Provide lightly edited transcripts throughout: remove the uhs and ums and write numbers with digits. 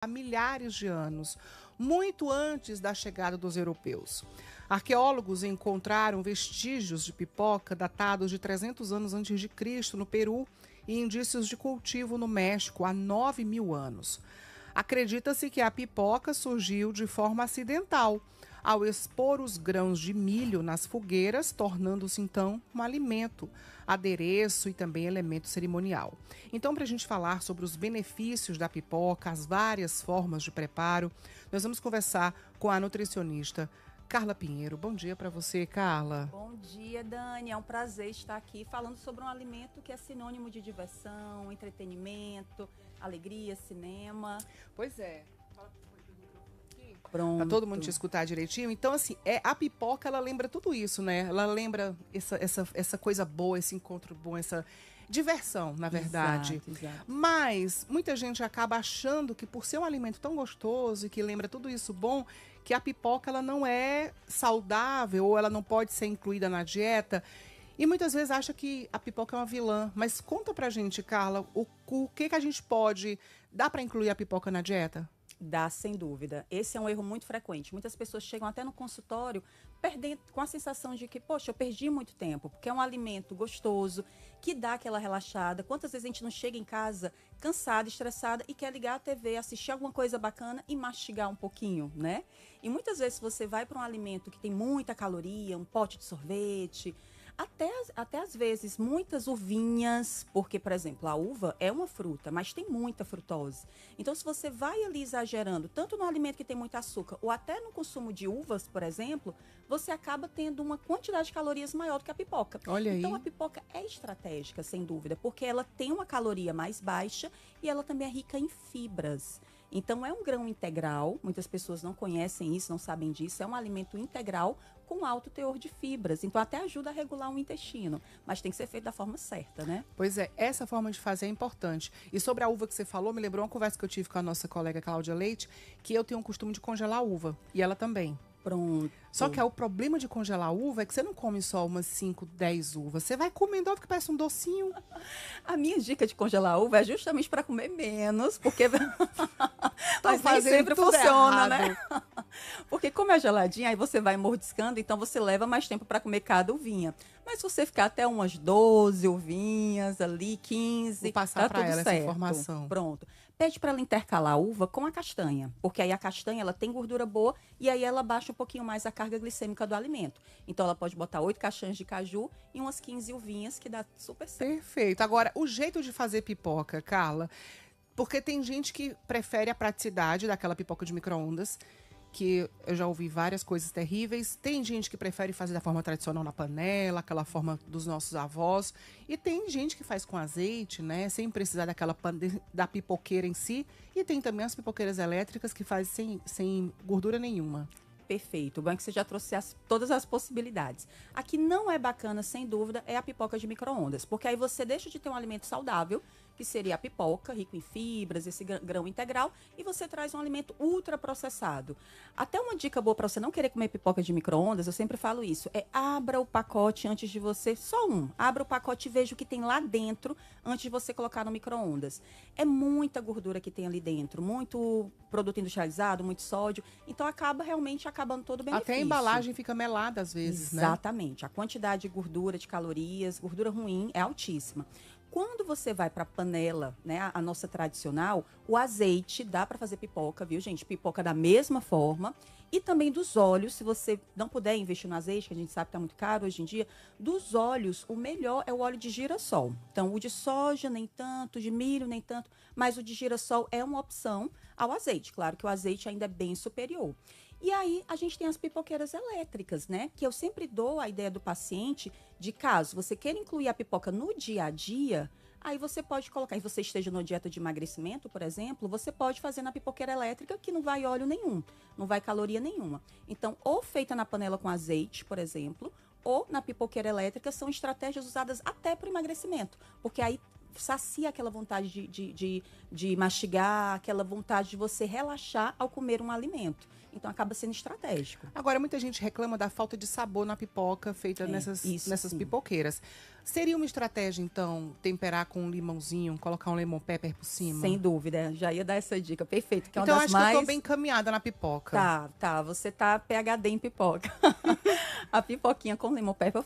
há milhares de anos, muito antes da chegada dos europeus. Arqueólogos encontraram vestígios de pipoca datados de 300 anos antes de Cristo no Peru e indícios de cultivo no México há 9.000 anos. Acredita-se que a pipoca surgiu de forma acidental, ao expor os grãos de milho nas fogueiras, tornando-se então um alimento, adereço e também elemento cerimonial. Então, para a gente falar sobre os benefícios da pipoca, as várias formas de preparo, nós vamos conversar com a nutricionista Carla Pinheiro. Bom dia para você, Carla. Bom dia, Dani. É um prazer estar aqui falando sobre um alimento que é sinônimo de diversão, entretenimento, alegria, cinema. Pois é. Pronto. Para todo mundo te escutar direitinho. Então, assim, a pipoca, ela lembra tudo isso, né? Ela lembra essa coisa boa, esse encontro bom, essa diversão, na verdade. Exato. Mas muita gente acaba achando que por ser um alimento tão gostoso e que lembra tudo isso bom, que a pipoca ela não é saudável ou ela não pode ser incluída na dieta. E muitas vezes acha que a pipoca é uma vilã. Mas conta pra gente, Carla, o que a gente pode... Dá para incluir a pipoca na dieta? Dá, sem dúvida. Esse é um erro muito frequente. Muitas pessoas chegam até no consultório com a sensação de que, poxa, eu perdi muito tempo, porque é um alimento gostoso, que dá aquela relaxada. Quantas vezes a gente não chega em casa cansada, estressada e quer ligar a TV, assistir alguma coisa bacana e mastigar um pouquinho, né? E muitas vezes você vai para um alimento que tem muita caloria, um pote de sorvete, até às vezes muitas uvinhas, porque, por exemplo, a uva é uma fruta, mas tem muita frutose. Então, se você vai ali exagerando, tanto no alimento que tem muito açúcar, ou até no consumo de uvas, por exemplo, você acaba tendo uma quantidade de calorias maior do que a pipoca. Olha aí. Então, a pipoca é estratégica, sem dúvida, porque ela tem uma caloria mais baixa e ela também é rica em fibras. Então, é um grão integral, muitas pessoas não conhecem isso, não sabem disso, é um alimento integral com alto teor de fibras. Então, até ajuda a regular o intestino, mas tem que ser feito da forma certa, né? Pois é, essa forma de fazer é importante. E sobre a uva que você falou, me lembrou uma conversa que eu tive com a nossa colega Cláudia Leite, que eu tenho o costume de congelar a uva, e ela também. Pronto. Só que o problema de congelar a uva é que você não come só umas 5, 10 uvas. Você vai comendo ovo que parece um docinho. A minha dica de congelar a uva é justamente para comer menos, porque mas nem sempre funciona, né? Porque como é geladinha, aí você vai mordiscando, então você leva mais tempo para comer cada uvinha. Mas se você ficar até umas 12 uvinhas ali, 15, vou passar para ela certo. essa informação. Pronto. Pede para ela intercalar a uva com a castanha, porque aí a castanha ela tem gordura boa e aí ela baixa um pouquinho mais a carga glicêmica do alimento. Então ela pode botar 8 caixinhas de caju e umas 15 uvinhas, que dá super certo. Perfeito. Agora, o jeito de fazer pipoca, Carla, porque tem gente que prefere a praticidade daquela pipoca de micro-ondas, que eu já ouvi várias coisas terríveis. Tem gente que prefere fazer da forma tradicional na panela, aquela forma dos nossos avós. E tem gente que faz com azeite, né? Sem precisar da pipoqueira em si. E tem também as pipoqueiras elétricas que fazem sem gordura nenhuma. Perfeito. O bom é que você já trouxe todas as possibilidades. A que não é bacana, sem dúvida, é a pipoca de micro-ondas, porque aí você deixa de ter um alimento saudável, que seria a pipoca, rico em fibras, esse grão integral, e você traz um alimento ultraprocessado. Até uma dica boa para você não querer comer pipoca de micro-ondas, eu sempre falo isso, abra o pacote antes de você, abra o pacote e veja o que tem lá dentro antes de você colocar no micro-ondas. É muita gordura que tem ali dentro, muito produto industrializado, muito sódio, então acaba realmente acabando todo o benefício. Até a embalagem fica melada às vezes, né? Exatamente. A quantidade de gordura, de calorias, gordura ruim é altíssima. Quando você vai para a panela, né, a nossa tradicional, o azeite dá para fazer pipoca, viu, gente? Pipoca da mesma forma. E também dos óleos, se você não puder investir no azeite, que a gente sabe que está muito caro hoje em dia, dos óleos, o melhor é o óleo de girassol. Então, o de soja nem tanto, de milho nem tanto, mas o de girassol é uma opção ao azeite. Claro que o azeite ainda é bem superior. E aí, a gente tem as pipoqueiras elétricas, né? Que eu sempre dou a ideia do paciente de caso você queira incluir a pipoca no dia a dia, aí você pode colocar, e você esteja numa dieta de emagrecimento, por exemplo, você pode fazer na pipoqueira elétrica que não vai óleo nenhum, não vai caloria nenhuma. Então, ou feita na panela com azeite, por exemplo, ou na pipoqueira elétrica, são estratégias usadas até para o emagrecimento, porque aí sacia aquela vontade de mastigar, aquela vontade de você relaxar ao comer um alimento. Então, acaba sendo estratégico. Agora, muita gente reclama da falta de sabor na pipoca feita nessas pipoqueiras. Seria uma estratégia, então, temperar com um limãozinho, colocar um lemon pepper por cima? Sem dúvida, já ia dar essa dica, perfeito. Que é Então, uma acho das que eu mais... tô bem encaminhada na pipoca. Tá, você tá PhD em pipoca. A pipoquinha com lemon pepper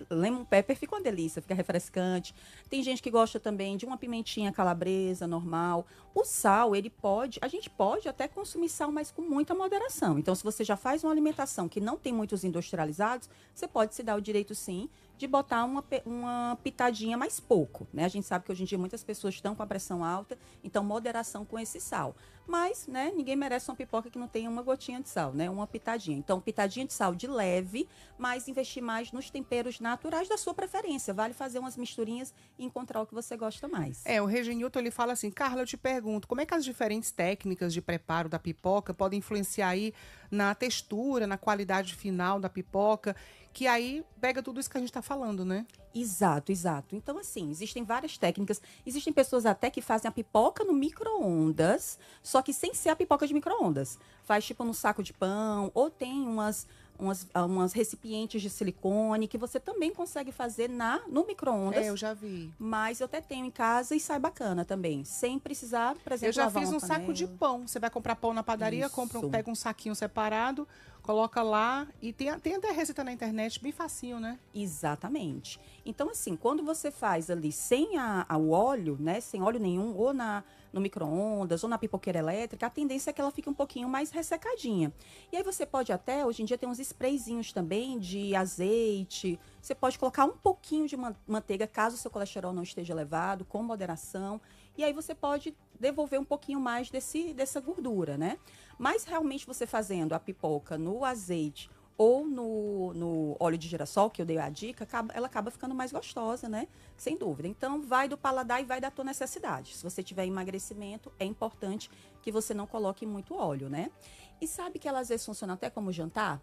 lemon pepper fica uma delícia, fica refrescante. Tem gente que gosta também de uma pimentinha calabresa normal. O sal, a gente pode até consumir sal, mas com muita moderação. Então, se você já faz uma alimentação que não tem muitos industrializados, você pode se dar o direito, sim, de botar uma pitadinha mais pouco, né? A gente sabe que hoje em dia muitas pessoas estão com a pressão alta, então moderação com esse sal. Mas, né, ninguém merece uma pipoca que não tenha uma gotinha de sal, né? Uma pitadinha. Então, pitadinha de sal de leve, mas investir mais nos temperos naturais da sua preferência. Vale fazer umas misturinhas e encontrar o que você gosta mais. O Regenilton, ele fala assim, Carla, eu te pergunto, como é que as diferentes técnicas de preparo da pipoca podem influenciar aí na textura, na qualidade final da pipoca, que aí pega tudo isso que a gente está falando, né? Exato. Então, assim, existem várias técnicas. Existem pessoas até que fazem a pipoca no micro-ondas, só que sem ser a pipoca de micro-ondas. Faz tipo no saco de pão, ou tem umas recipientes de silicone que você também consegue fazer no micro-ondas. Eu já vi. Mas eu até tenho em casa e sai bacana também. Sem precisar, por exemplo, eu já lavar fiz uma um saco de panela. pão. Você vai comprar pão na padaria, pega um saquinho separado, coloca lá e tem até receita na internet, bem facinho, né? Exatamente. Então, assim, quando você faz ali sem o óleo, né? Sem óleo nenhum, ou no micro-ondas, ou na pipoqueira elétrica, a tendência é que ela fique um pouquinho mais ressecadinha. E aí você pode até, hoje em dia tem uns sprayzinhos também de azeite. Você pode colocar um pouquinho de manteiga, caso o seu colesterol não esteja elevado, com moderação. E aí você pode devolver um pouquinho mais dessa gordura, né? Mas realmente você fazendo a pipoca no azeite ou no óleo de girassol, que eu dei a dica, ela acaba ficando mais gostosa, né? Sem dúvida. Então, vai do paladar e vai da tua necessidade. Se você tiver emagrecimento, é importante que você não coloque muito óleo, né? E sabe que ela às vezes funciona até como jantar?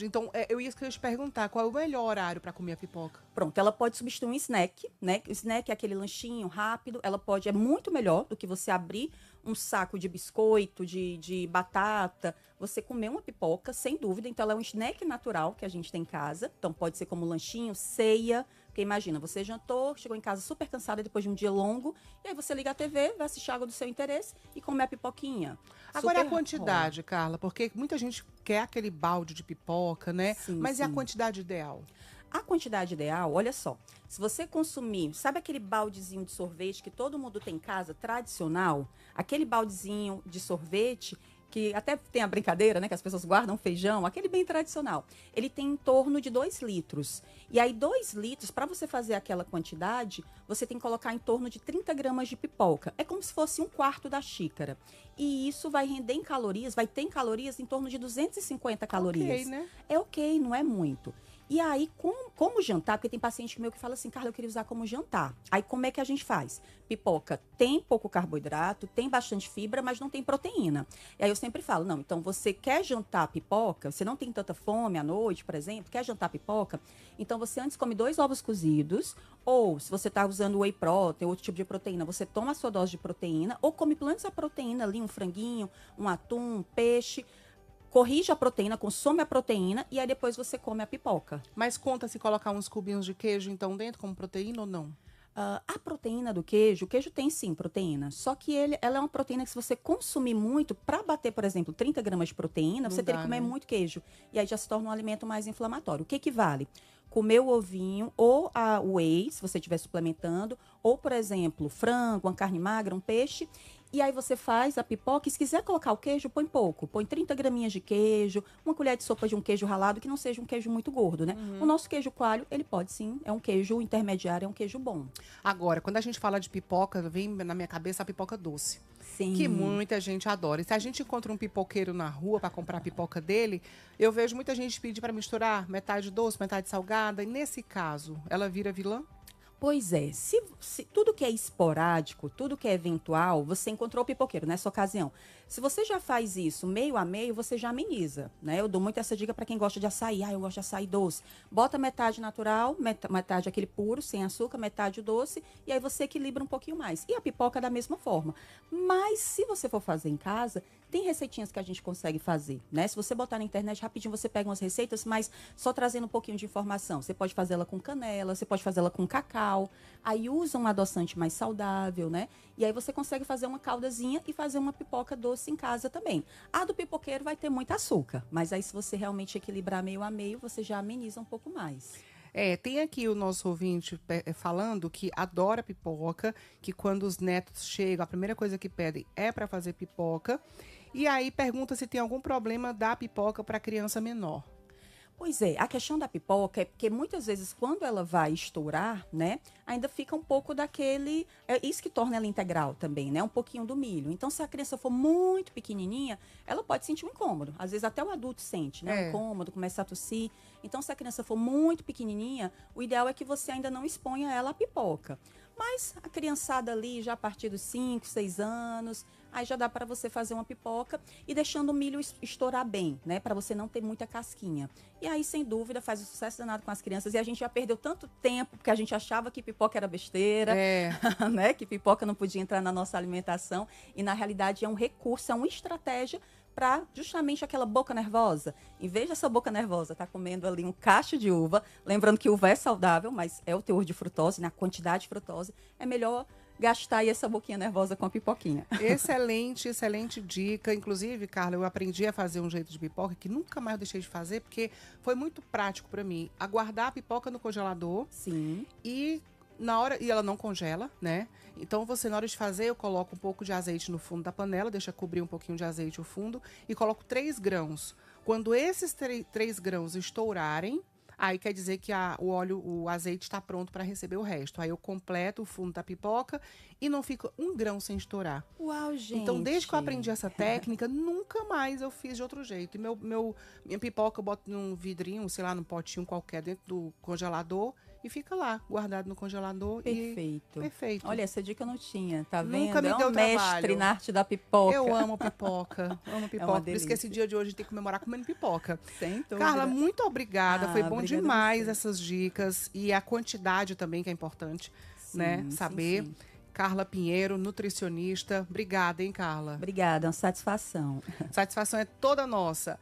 Então, eu ia te perguntar, qual é o melhor horário para comer a pipoca? Pronto, ela pode substituir um snack, né? O snack é aquele lanchinho rápido, é muito melhor do que você abrir um saco de biscoito, de batata, você comer uma pipoca, sem dúvida. Então, ela é um snack natural que a gente tem em casa. Então, pode ser como lanchinho, ceia. Porque imagina, você jantou, chegou em casa super cansada depois de um dia longo, e aí você liga a TV, vai assistir algo do seu interesse e come a pipoquinha. Agora é a quantidade, Carla, porque muita gente quer aquele balde de pipoca, né? Sim, Mas sim. é a quantidade ideal? A quantidade ideal, olha só, se você consumir, sabe aquele baldezinho de sorvete que todo mundo tem em casa, tradicional? Aquele baldezinho de sorvete que até tem a brincadeira, né, que as pessoas guardam feijão, aquele bem tradicional. Ele tem em torno de 2 litros. E aí, 2 litros, para você fazer aquela quantidade, você tem que colocar em torno de 30 gramas de pipoca. É como se fosse 1/4 da xícara. E isso vai render em calorias, vai ter em calorias em torno de 250 calorias. Ok, né? É ok, não é muito. E aí, como jantar, porque tem paciente meu que fala assim, Carla, eu queria usar como jantar. Aí, como é que a gente faz? Pipoca tem pouco carboidrato, tem bastante fibra, mas não tem proteína. E aí eu sempre falo, não, então você quer jantar pipoca, você não tem tanta fome à noite, por exemplo, quer jantar pipoca, então você antes come 2 ovos cozidos, ou se você está usando whey protein, outro tipo de proteína, você toma a sua dose de proteína, ou come antes a proteína ali, um franguinho, um atum, um peixe, corrige a proteína, consome a proteína e aí depois você come a pipoca. Mas conta se colocar uns cubinhos de queijo então dentro como proteína ou não? A proteína do queijo, o queijo tem sim proteína, só que ela é uma proteína que se você consumir muito, para bater, por exemplo, 30 gramas de proteína, Não você teria dá, que comer né? muito queijo. E aí já se torna um alimento mais inflamatório. O que vale? Comer o ovinho ou a whey, se você estiver suplementando, ou, por exemplo, frango, uma carne magra, um peixe. E aí você faz a pipoca e se quiser colocar o queijo, põe pouco. Põe 30 graminhas de queijo, uma colher de sopa de um queijo ralado, que não seja um queijo muito gordo, né? O nosso queijo coalho, ele pode sim, é um queijo intermediário, é um queijo bom. Agora, quando a gente fala de pipoca, vem na minha cabeça a pipoca doce. Sim. Que muita gente adora. E se a gente encontra um pipoqueiro na rua para comprar a pipoca dele, eu vejo muita gente pedir para misturar metade doce, metade salgada. E nesse caso, ela vira vilã? Pois é, se tudo que é esporádico, tudo que é eventual, você encontrou o pipoqueiro nessa ocasião. Se você já faz isso meio a meio, você já ameniza, né? Eu dou muito essa dica para quem gosta de açaí. Eu gosto de açaí doce. Bota metade natural, metade aquele puro, sem açúcar, metade doce, e aí você equilibra um pouquinho mais. E a pipoca da mesma forma. Mas se você for fazer em casa, tem receitinhas que a gente consegue fazer, né? Se você botar na internet rapidinho, você pega umas receitas, mas só trazendo um pouquinho de informação. Você pode fazer ela com canela, você pode fazer ela com cacau. Aí usa um adoçante mais saudável, né? E aí você consegue fazer uma caldazinha e fazer uma pipoca doce em casa também. A do pipoqueiro vai ter muito açúcar, mas aí se você realmente equilibrar meio a meio, você já ameniza um pouco mais. Tem aqui o nosso ouvinte falando que adora pipoca, que quando os netos chegam, a primeira coisa que pedem é para fazer pipoca. E aí pergunta se tem algum problema da pipoca para criança menor. Pois é, a questão da pipoca é porque muitas vezes quando ela vai estourar, né, ainda fica um pouco daquele, é isso que torna ela integral também, né, um pouquinho do milho. Então se a criança for muito pequenininha, ela pode sentir um incômodo. Às vezes até o adulto sente, né, um incômodo, começa a tossir. Então se a criança for muito pequenininha, o ideal é que você ainda não exponha ela à pipoca. Mas a criançada ali, já a partir dos 5, 6 anos, aí já dá para você fazer uma pipoca e deixando o milho estourar bem, né? Para você não ter muita casquinha. E aí, sem dúvida, faz um sucesso danado com as crianças. E a gente já perdeu tanto tempo, porque a gente achava que pipoca era besteira, né? Que pipoca não podia entrar na nossa alimentação. E, na realidade, é um recurso, é uma estratégia para justamente aquela boca nervosa. Em vez dessa boca nervosa estar comendo ali um cacho de uva, lembrando que uva é saudável, mas é o teor de frutose, na quantidade de frutose, é melhor gastar aí essa boquinha nervosa com a pipoquinha. Excelente, excelente dica. Inclusive, Carla, eu aprendi a fazer um jeito de pipoca que nunca mais eu deixei de fazer, porque foi muito prático para mim. Aguardar a pipoca no congelador. Sim. E ela não congela, né? Então, na hora de fazer, eu coloco um pouco de azeite no fundo da panela, deixa cobrir um pouquinho de azeite o fundo e coloco 3 grãos. Quando esses 3 grãos estourarem, aí quer dizer que o azeite está pronto para receber o resto. Aí eu completo o fundo da pipoca e não fica um grão sem estourar. Uau, gente! Então, desde que eu aprendi essa técnica, nunca mais eu fiz de outro jeito. E minha pipoca eu boto num vidrinho, sei lá, num potinho qualquer dentro do congelador e fica lá, guardado no congelador. Perfeito. Perfeito. Olha, essa dica eu não tinha, tá vendo? Nunca me deu mestre trabalho. na arte da pipoca. Eu amo pipoca, amo pipoca. Por isso que delícia. esse dia de hoje a gente tem que comemorar comendo pipoca. Sem dúvida. Carla, muito obrigada. Foi bom obrigada demais essas dicas. E a quantidade também, que é importante, né? Saber. Sim. Carla Pinheiro, nutricionista. Obrigada, hein, Carla? Obrigada, é uma satisfação. Satisfação é toda nossa.